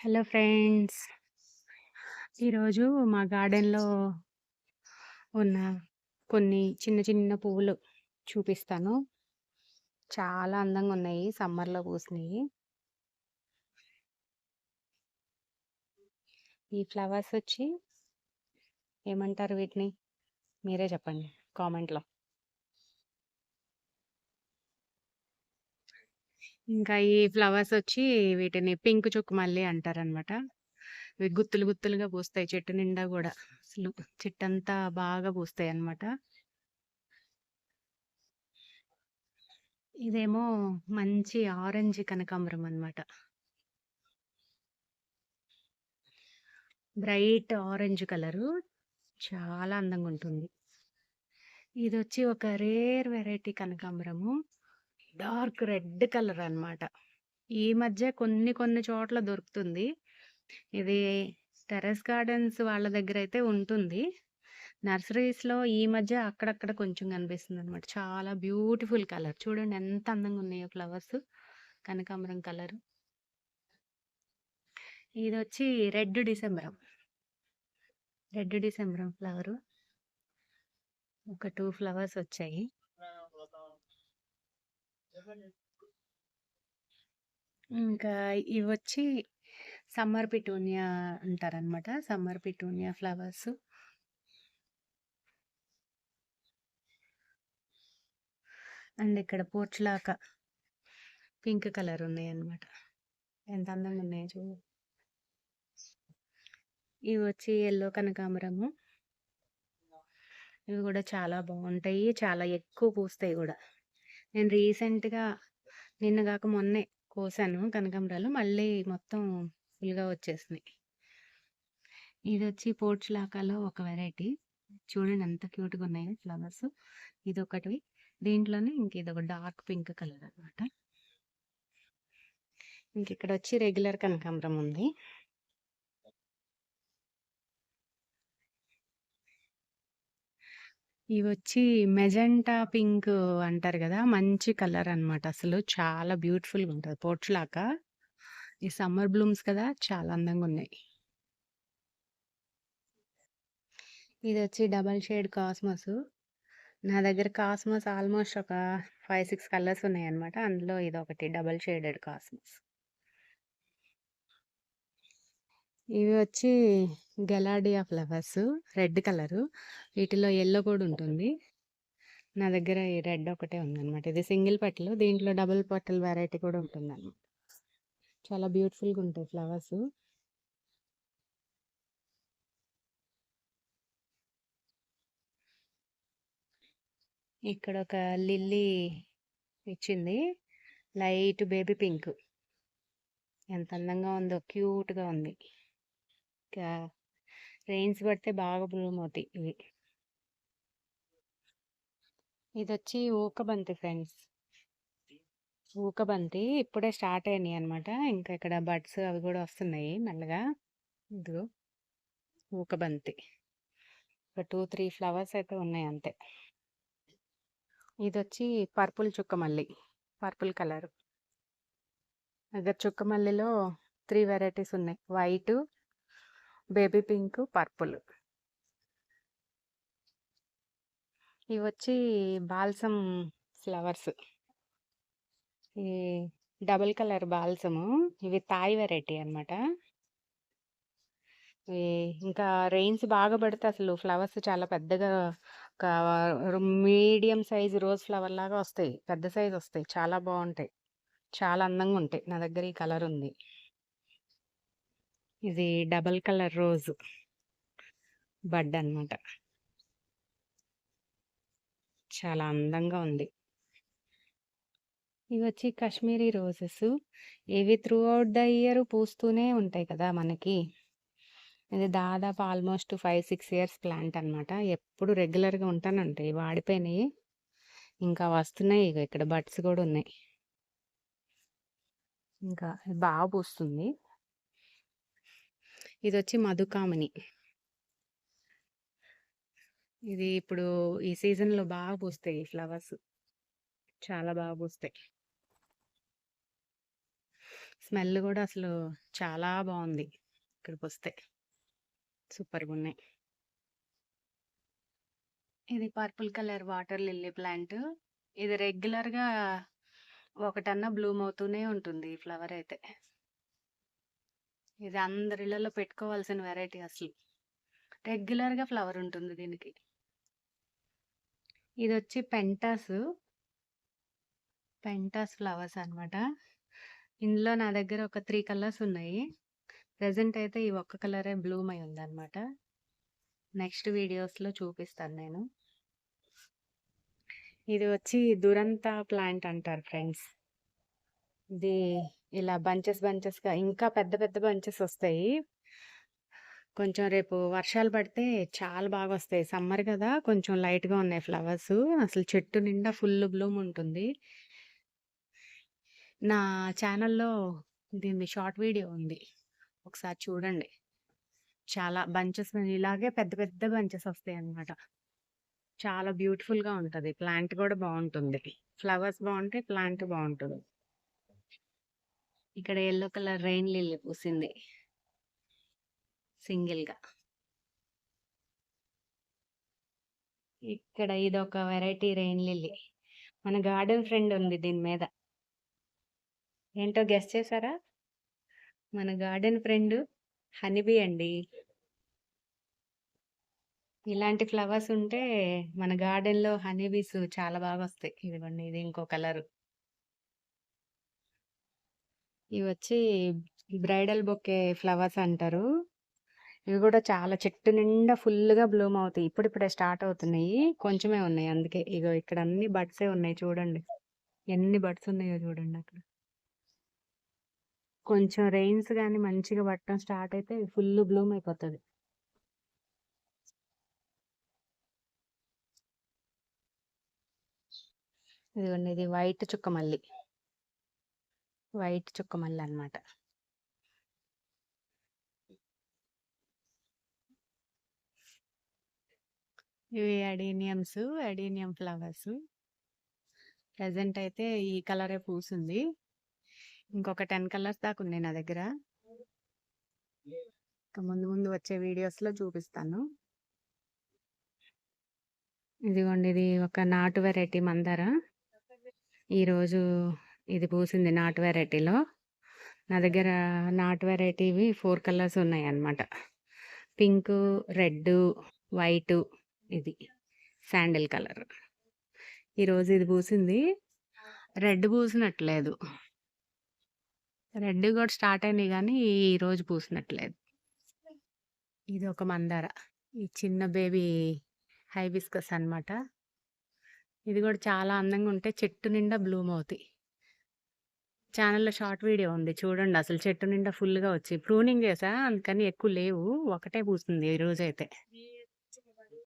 Hello friends. ఈరోజు మా గార్డెన్‌లో ఉన్న కొన్ని చిన్న చిన్న పువ్వులు చూపిస్తాను. చాలా అందంగా ఉన్నాయి. సమ్మర్‌లో పూసినయి. ఈ ఫ్లవర్స్ వచ్చి ఏమంటారు వీటిని? మీరే చెప్పండి కామెంట్‌లో. ఇంకా ఈ ఫ్లవర్స్ వచ్చి వీటిని పింక్ చుక్కమల్లి అంటారనమాట. ఇవి గుత్తులు గుత్తులుగా పూస్తాయి చెట్టు నిండా గూడా. అసలు చెట్టంతా బాగా పూస్తాయన్నమాట. ఇదేమో మంచి ఆరెంజ్ కనకాంబరం అన్నమాట. Bright orange colour. చాలా అందంగుంటుంది. ఇదొచ్చి ఒక రేర్ వెరైటీ కనకాంబరము. డార్క్ రెడ్ కలర్ అన్నమాట. ఈ మధ్య కొన్ని కొన్ని చోట్ల దొరుకుతుంది. ఇది టెర్రస్ గార్డెన్స్ వాళ్ళ దగ్గరైతే ఉంటుంది. నర్సరీస్‌లో ఈ మధ్య అక్కడక్కడ కొంచెం కనిపిస్తుందన్నమాట. చాలా బ్యూటిఫుల్ కలర్. చూడండి ఎంత అందంగున్నాయో ఫ్లవర్స్. కనకాంబరం కలరు. ఇదొచ్చి రెడ్ డిసెంబరం. రెడ్ డిసెంబరం ఫ్లవరు. ఒక 2 ఫ్లవర్స్ వచ్చాయి. ఇంకా ఇవొచ్చి సమ్మర్ పిటూనియా అంటారనమాట. Summer petunia flowers. అండ్ ఇక్కడ పోర్చులాకా పింక్ కలర్ ఉన్నాయన్నమాట. ఎంత అందంగా ఉన్నాయో చూడు. ఇవి వచ్చి యెల్లో కనకాంబరము. ఇవి కూడా చాలా బాగుంటాయి. చాలా ఎక్కువ పూస్తాయి కూడా. నేను రీసెంట్‌గా నిన్న గాక మొన్నే కోసాను కనకాంబరాలు. మళ్ళీ మొత్తం ఫుల్‌గా వచ్చేసినాయి. ఇదొచ్చి పోర్చులాకాలో ఒక వెరైటీ. చూడండి ఎంత క్యూట్‌గా ఉన్నాయో ఫ్లవర్స్. ఇదొకటి. దీంట్లోనే ఇదొక డార్క్ పింక్ కలర్ అన్నమాట. ఇంకిక్కడొచ్చి రెగ్యులర్ కనకాంబరం ఉంది. ఇవొచ్చి మెజెంటా పింక్ అంటారు గదా! మంచి కలర్ అన్నమాట. అసలు చాలా బ్యూటిఫుల్‌గా ఉంటది. పోర్చులాకా. ఈ సమ్మర్ బ్లూమ్స్ కదా! చాలా అందంగున్నాయి. ఇదొచ్చి డబుల్ షేడ్ కాస్మోస్. నా దగ్గర కాస్మోస్ ఆల్మోస్ట్ ఒక 5, 6 కలర్స్ ఉన్నాయన్నమాట. అందులో ఇదొకటి డబుల్ షేడెడ్ కాస్మోస్. ఇవి వచ్చి గెలాడియా ఫ్లవర్స్. Red colour. వీటిలో యెల్లో కూడా ఉంటుంది. నా దగ్గర ఈ రెడ్ ఒకటే ఉందన్నమాట. ఇది సింగిల్ పెటల్. దీంట్లో డబుల్ పెటల్ వెరైటీ కూడా ఉంటుందన్నమాట. చాలా బ్యూటిఫుల్‌గా ఉంటాయి ఫ్లవర్స్. ఇక్కడ ఒక లిల్లీ ఇచ్చింది. Light baby pink. ఎంత అందంగా ఉందో. క్యూట్‌గా ఉంది. ఇంకా రెయిన్స్ పడితే బాగా బ్లూమ్ అవుతాయి ఇవి. ఇదొచ్చి ఊకబంతి ఫ్రెండ్స్. ఊకబంతి ఇప్పుడే స్టార్ట్ అయినాయి అన్నమాట. ఇంకా ఇక్కడ బడ్స్ అవి కూడా వస్తున్నాయి మెల్లగా. ఇదిగో ఊకబంతి. ఒక 2, 3 ఫ్లవర్స్ అయితే ఉన్నాయి అంతే. ఇదొచ్చి పర్పుల్ చుక్కమల్లి. Purple colour. దగ్గర చుక్కమల్లిలో 3 వెరైటీస్ ఉన్నాయి. White, baby pink, purple. ఇవొచ్చి బాల్సమ్ ఫ్లవర్స్. ఈ డబుల్ కలర్ బాల్సము. ఇవి థాయ్ వెరైటీ అన్నమాట. ఇంకా రెయిన్స్ బాగా పడితే అసలు ఫ్లవర్స్ చాలా పెద్దగా ఒక మీడియం సైజ్ రోజ్ ఫ్లవర్ లాగా వస్తాయి. పెద్ద సైజ్ వస్తాయి. చాలా బాగుంటాయి. చాలా అందంగా ఉంటాయి. నా దగ్గర ఈ కలర్ ఉంది. ఇది డబల్ కలర్ రోజ్ బడ్ అన్నమాట. చాలా అందంగా ఉంది. ఇవి వచ్చి కాశ్మీరీ రోజెస్. ఇవి త్రూ అవుట్ ద ఇయర్ పూస్తూనే ఉంటాయి కదా మనకి. ఇది దాదాపు ఆల్మోస్ట్ 5, 6 ఇయర్స్ ప్లాంట్ అన్నమాట. ఎప్పుడు రెగ్యులర్‌గా ఉంటానే ఉంటాయి. వాడిపోయినాయి. ఇంకా వస్తున్నాయి. ఇగ ఇక్కడ బడ్స్ కూడా ఉన్నాయి. ఇంకా బాగా పూస్తుంది. ఇదొచ్చి మధుకామిని. ఇది ఇప్పుడు ఈ సీజన్‌లో బాగా పూస్తాయి ఈ ఫ్లవర్స్. చాలా బాగా పూస్తాయి. స్మెల్ కూడా అసలు చాలా బాగుంది. ఇక్కడికి వస్తే సూపర్గా ఉన్నాయి. ఇది purple colour water lily plant. ఇది రెగ్యులర్‌గా ఒకటన్నా బ్లూమ్ అవుతూనే ఉంటుంది ఈ ఫ్లవర్ అయితే. ఇది అందరి ఇళ్లలో పెట్టుకోవాల్సిన వెరైటీ అసలు. రెగ్యులర్‌గా ఫ్లవర్ ఉంటుంది దీనికి. ఇదొచ్చి పెంటాస్ ఫ్లవర్స్ అన్నమాట. ఇందులో నా దగ్గర ఒక 3 కలర్స్ ఉన్నాయి. ప్రెజెంట్ అయితే ఈ ఒక్క కలరే బ్లూమ్ అయి ఉందన్నమాట. నెక్స్ట్ వీడియోస్‌లో చూపిస్తాను నేను. ఇది వచ్చి దురంతా ప్లాంట్ అంటారు ఫ్రెండ్స్. ఇది ఇలా బంచెస్‌గా ఇంకా పెద్ద పెద్ద బంచెస్ వస్తాయి. కొంచెం రేపు వర్షాలు పడితే చాలా బాగొస్తాయి. సమ్మర్ కదా! కొంచెం లైట్‌గా ఉన్నాయి ఫ్లవర్స్. అసలు చెట్టు నిండా ఫుల్ బ్లూమ్ ఉంటుంది. నా ఛానల్‌లో దీనిది షార్ట్ వీడియో ఉంది. ఒకసారి చూడండి. చాలా బంచెస్ ఇలాగే పెద్ద పెద్ద బంచెస్ వస్తాయన్నమాట. చాలా బ్యూటిఫుల్‌గా ఉంటది. ప్లాంట్ కూడా బావుంటుంది. ఫ్లవర్స్ బావుంటాయి. ప్లాంట్ బావుంటది. ఇక్కడ యెల్లో కలర్ రెయిన్ లిల్లీ పూసింది. సింగిల్‌గా. ఇక్కడ ఇదొక వెరైటీ రెయిన్ లిల్లీ. మన గార్డెన్ ఫ్రెండ్ ఉంది దీని మీద. ఏంటో గెస్ చేసారా? మన గార్డెన్ ఫ్రెండ్ హనీబీ అండి. ఇలాంటి ఫ్లవర్స్ ఉంటే మన గార్డెన్‌లో హనీబీస్ చాలా బాగొస్తాయి. ఇదిగోండి ఇది ఇంకో కలరు. ఇవొచ్చి బ్రైడల్ బొకే ఫ్లవర్స్ అంటారు. ఇవి కూడా చాలా చెట్టు నిండా ఫుల్‌గా బ్లూమ్ అవుతాయి. ఇప్పుడిప్పుడే స్టార్ట్ అవుతున్నాయి. కొంచెమే ఉన్నాయి అందుకే. ఇగో ఇక్కడ అన్ని బడ్సే ఉన్నాయి చూడండి. ఎన్ని బడ్స్ ఉన్నాయో చూడండి అక్కడ. కొంచెం రెయిన్స్ గాని మంచిగా పడటం స్టార్ట్ అయితే ఫుల్ బ్లూమ్ అయిపోతది. ఇదిగోండి ఇది వైట్ చుక్కమల్లి. వైట్ చుక్కమల్లి అన్నమాట. ఇవి అడీనియం ఫ్లవర్స్. ప్రెజెంట్ అయితే ఈ కలరే పూసింది. ఇంకొక 10 కలర్స్ దాకా ఉన్నాయి నా దగ్గర. ఇంకా ముందు ముందు వచ్చే వీడియోస్‌లో చూపిస్తాను. ఇదిగోండి ఇది ఒక నాటు వెరైటీ మందార. ఈరోజు ఇది పూసింది నాటు వెరైటీలో. నా దగ్గర నాటు వెరైటీవి 4 కలర్స్ ఉన్నాయన్నమాట. పింకు, రెడ్డు, వైటు, ఇది శాండిల్ కలర్. ఈరోజు ఇది పూసింది. రెడ్ పూసినట్లేదు. రెడ్ కూడా స్టార్ట్ అయినాయి కానీ ఈరోజు పూసినట్లేదు. ఇది ఒక మందార. ఈ చిన్న బేబీ హైబిస్కస్ అన్నమాట. ఇది కూడా చాలా అందంగా ఉంటే చెట్టు నిండా బ్లూమ్ అవుతాయి. ఛానల్‌లో షార్ట్ వీడియో ఉంది చూడండి. అసలు చెట్టు నిండా ఫుల్‌గా వచ్చి ప్రూనింగ్ చేశా అందుకని ఎక్కువ లేవు. ఒకటే పూస్తుంది ఈరోజైతే.